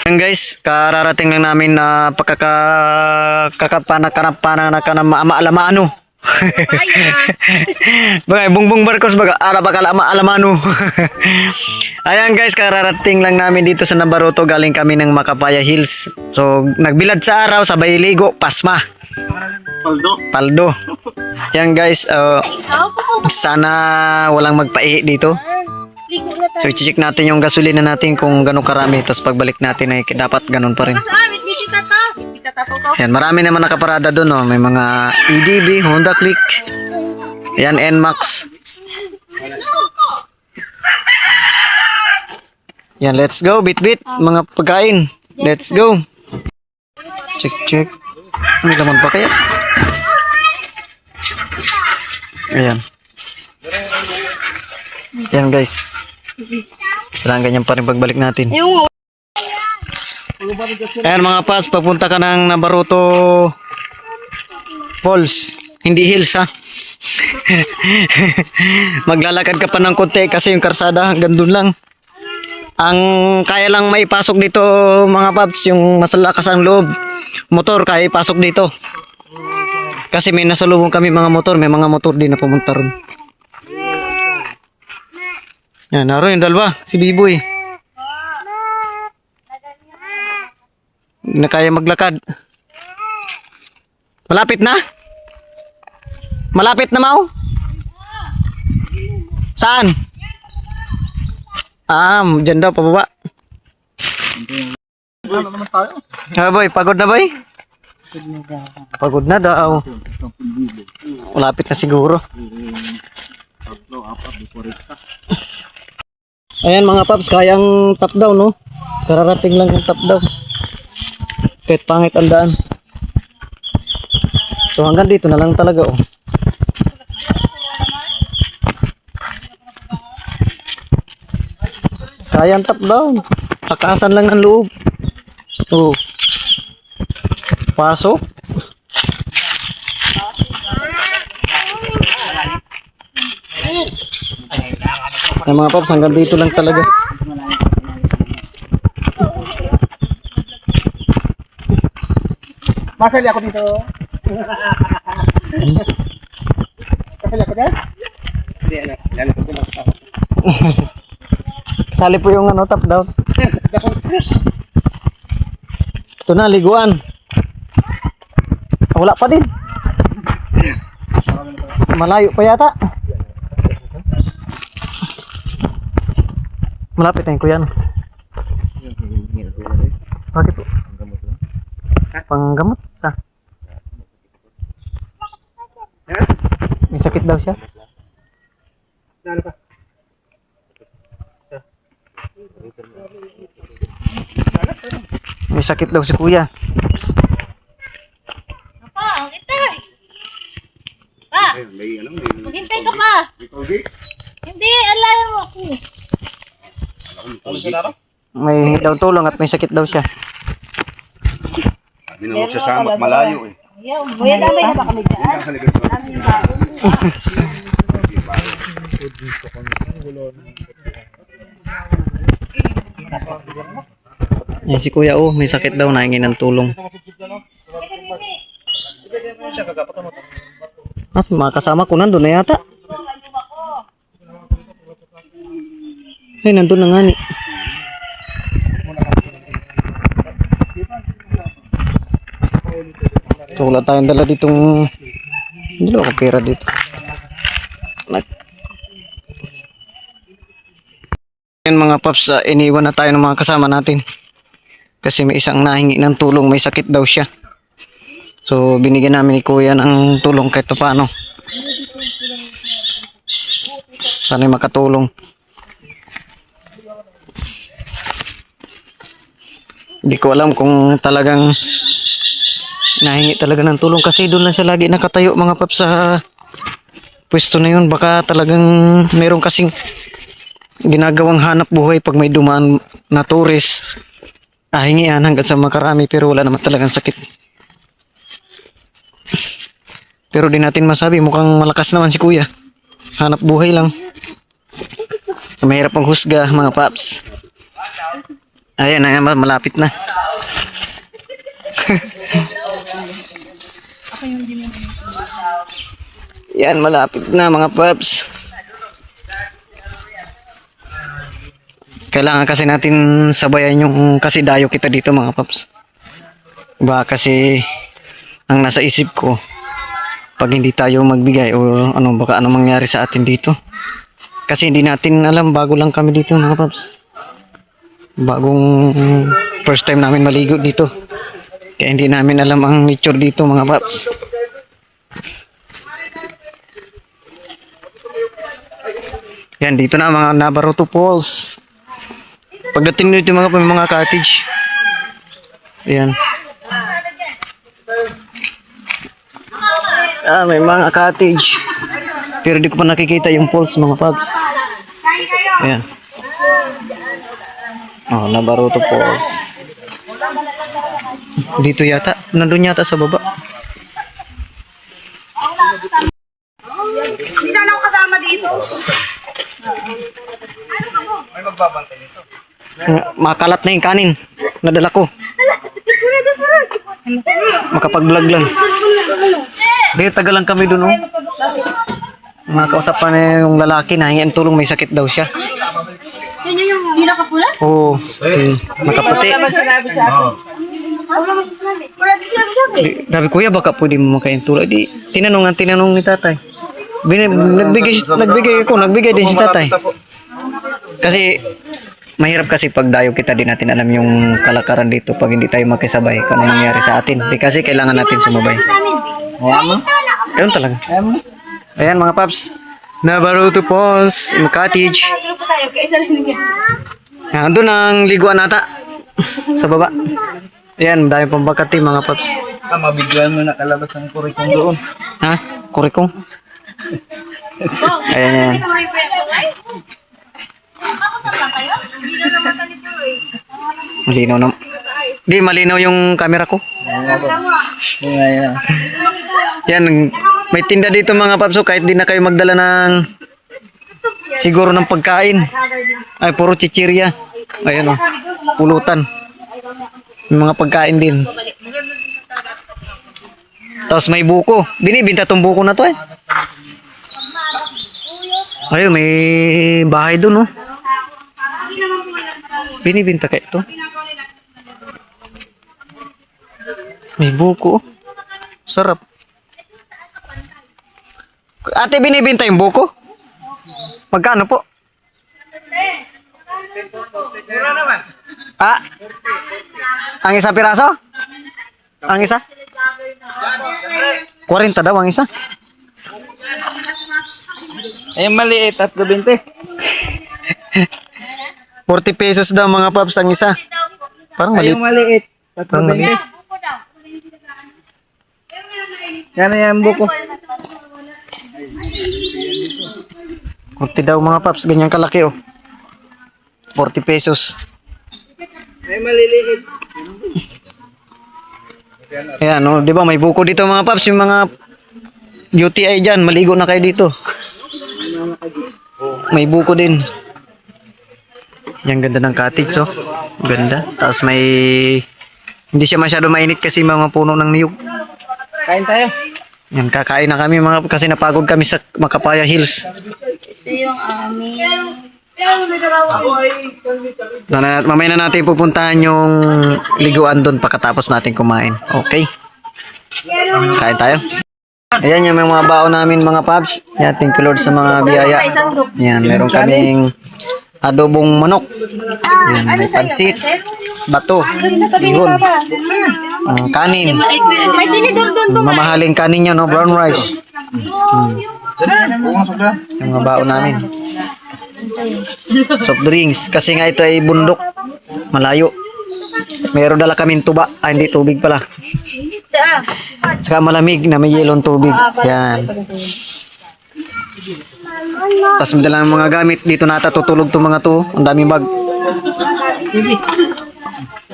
Yan guys, kararating lang namin na maalamano. Bagay, bungbong barkos baga, alamano. Ayan guys, kararating lang namin dito sa Nabaruto, galing kami ng Makapaya Hills. So, nagbilad sa araw, sabay ligo, pasma. Paldo. Yan guys, sana walang magpaihi dito. So, i-check natin yung gasolina natin kung gano'ng karami. Tapos pagbalik natin ay dapat ganun pa rin. Yan, marami naman nakaparada doon. Oh. May mga EDB, Honda Click. Yan, NMAX. Yan, let's go. Bit-bit. Mga pagkain. Let's go. Check. May laman pa kaya? Ayan. Yan guys. Kailangan ganyan pa rin pagbalik natin. Ayan mga pas, pagpunta ka ng Nabaruto Falls, hindi hills ha. Maglalakad ka pa ng konti kasi yung karsada hanggang dun lang. Ang kaya lang maipasok dito mga paps, yung masalakas ang loob. Motor kaya ipasok dito. Kasi may nasalubong kami mga motor, may mga motor din na pumunta ron. Yan, naroon yung dalawa, si Biboy. Hindi na kaya maglakad. Malapit na? Malapit na, Mau? Saan? Dyan daw, pababa. Boy, pagod na boy? Pagod na daw. Malapit na siguro. Ayan mga paps, kayang top down no? Kararating lang yung top down. Kahit pangit ang daan. So hanggang dito na lang talaga oh. Kayang top down. Takasan lang ang loob. Oh. Pasok. Ay mga paps, hanggang dito lang talaga. Masali ako dito. Masali ako dyan? Hindi, yan ako lang. Sali po yung top down. Ito na, liguan. Wala pa din. Malayo pa yata. Malapit na yung kuya. Bakit po? Panggamot? Sa? May sakit daw siya? May sakit daw si kuya. Pa, maghintay. Pa, maghintay ka pa. Hindi, alayo mo ako. May daw tulong at may sakit daw siya. Hindi na magsasama at malayo eh. Ayaw, buya damay na ba kami dyan? Yan si kuya may sakit daw, nahingi ng tulong. At mga kasama ko nandun na yata. Ay, nandun na nga ni. So, wala tayong dala ditong... Hindi lang ako pera dito. Yan mga paps, iniwan na tayo ng mga kasama natin. Kasi may isang nahingi ng tulong, may sakit daw siya. So, binigyan namin ni kuya ng tulong kahit paano. Sana'y makatulong. Hindi ko alam kung talagang nahingi talaga ng tulong kasi doon lang siya lagi nakatayo mga paps sa pwesto na yun. Baka talagang meron kasing ginagawang hanap buhay pag may dumaan na tourist. Hingian hanggang sa makarami pero wala naman talagang sakit. Pero di natin masabi, mukhang malakas naman si kuya. Hanap buhay lang. Mahirap ang husga mga paps. Ayan na, malapit na. Yan, malapit na mga paps. Kailangan kasi natin sabayan yung kasi dayo kita dito mga paps. Baka kasi ang nasa isip ko, pag hindi tayo magbigay o ano, baka ano mangyari sa atin dito. Kasi hindi natin alam, bago lang kami dito mga paps. Bagong first time namin maligo dito. Kaya hindi namin alam ang nature dito mga paps. Yan, dito na mga Nabaroto Falls. Pagdating dito mga may mga cottage. Ayan. May mga cottage. Pero di ko pa nakikita yung falls mga paps. Ayan. Oh, Nabaroto Falls. Dito yata. Nandun yata sa baba. Hindi na ako kasama dito. Makalat na yung kanin. Nadala ko. Makapag-vlog lang. Di, tagal lang kami dun, oh. Nakakausap pa na yung lalaki na hingin tulong, may sakit daw siya. Yan yung hindi nakapula? Oo. Nakaputi. Wala mo sinabi sa akin. Wala mo sinabi. Wala mo sinabi sa akin. Sabi, kuya, baka pwede mo makain tulong. Di, tinanong ni tatay. Nagbigay din si tatay. Kasi, mahirap kasi pag dayo kita, di natin alam yung kalakaran dito pag hindi tayo makisabay kung ano mangyari sa atin. Di kasi kailangan natin sumabay. Ganun talaga. Ayan mga paps. Nabaroto Falls, cottage. Grupo tayo, kaya isa lang yan. Doon ang liguan nata. Sa baba. Ayan, dahil pang bakati mga paps. Mabigyan mo na kalabas ng kurikong doon. Ha? Kurikong? Ayan yan. Malinaw na. Di, malinaw yung camera ko. Yan, may tinda dito mga paps. So kahit di na kayo magdala ng siguro ng pagkain. Ay, puro chichirya. Ayan o, pulutan. May mga pagkain din. Tapos may buko. Binibinta tong buko na to eh. Ayun, may bahay dun oh. Binibinta kayo ito. May buko. Sarap. Ate, binibinta yung buko? Magkano po? Ah? Ang isa piraso? Ang isa? 40 daw ang isa. Ay, maliit at 20. 40 pesos daw mga paps ang isa. Parang Ay, maliit. yung maliit. At Parang maliit. 20. Yan na yan, buko. 40 daw mga paps. Ganyan kalaki oh. 40 pesos. Ay, maliliit. Ayan oh. Di ba may buko dito mga paps. Yung mga UTI dyan. Maligo na kayo dito. May buko din. Yang ganda ng cottage oh. Ganda. Tapos may hindi siya masyado mainit kasi mga puno ng niyog. Kain tayo. Yan, kakain na kami mga kasi napagod kami sa Makapaya Hills. Ito yung aming... Mamaya na natin pupuntahan yung liguan doon pagkatapos natin kumain. Okay? Kain tayo. Ayan yung mga baon namin mga paps. Yan, thank you Lord sa mga biyaya. Yan, meron kaming adobong manok. Yan, may pansit, bato, bihon, kanin. May tinidor doon po. Mamahaling kanin yan, no? Brown rice. Yung mga baon namin. Soft drinks. Kasi nga ito ay bundok. Malayo. Meron dala kaming tuba. Ah, hindi tubig pala. Saka malamig na may yelong tubig. Yan. Tapos may dala ng mga gamit. Dito nata tutulog itong mga to. Ang daming bag.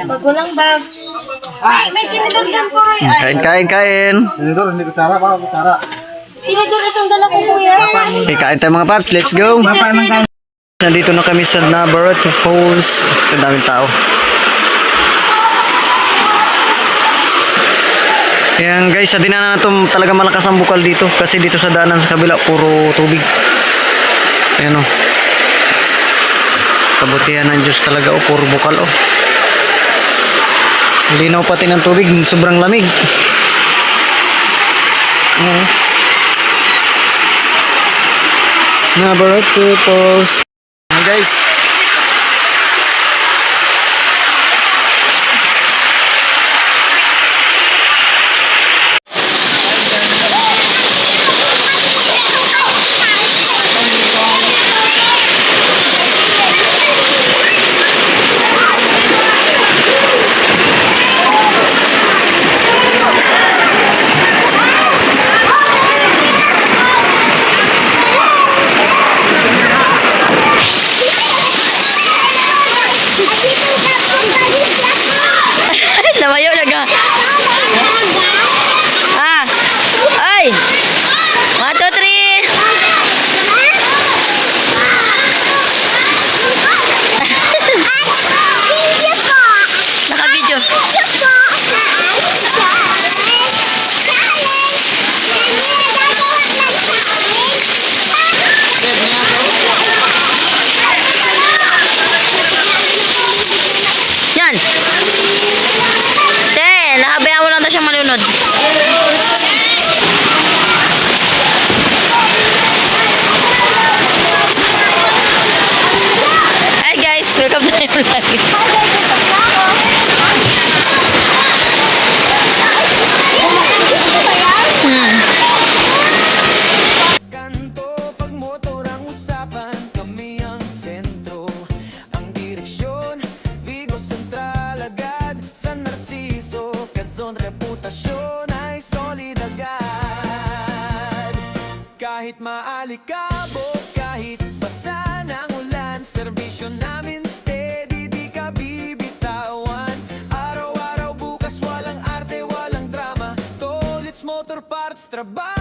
Bagulang bag. May tinidor doon po. Kain. Tinidor, hindi kutara pa, kutara. Tinidor itong dala ko kuya. Okay, kain tayo mga paps. Let's go. Nandito na kami sa Nabaroto Falls. Ang daming tao. Ayan guys, sa dinaanan na to talaga malakas ang bukal dito. Kasi dito sa daanan sa kabila, puro tubig. Ayan o. Kabutihan ng Diyos talaga o, puro bukal o. Linaw pati ng tubig, sobrang lamig. Oo. Nabarate Falls. Ayan guys. Lamayo na ka. Ah. Ay. 1, 2, 3. Naka-video. Yan. Nakabayaan mo lang na siyang malunod. Hi guys, welcome to my vlog. Kanto, pag motor ang usapan, kami ang sentro. Ang direksyon, Vigo Central agad. San Narciso, Quezon, reputasyon ay solid agad. Kahit maalikabok, kahit basa ng ulan, serbisyo namin steady, di ka bibitawan. Araw-araw bukas, walang arte, walang drama. Tolits Motor Parts, trabaho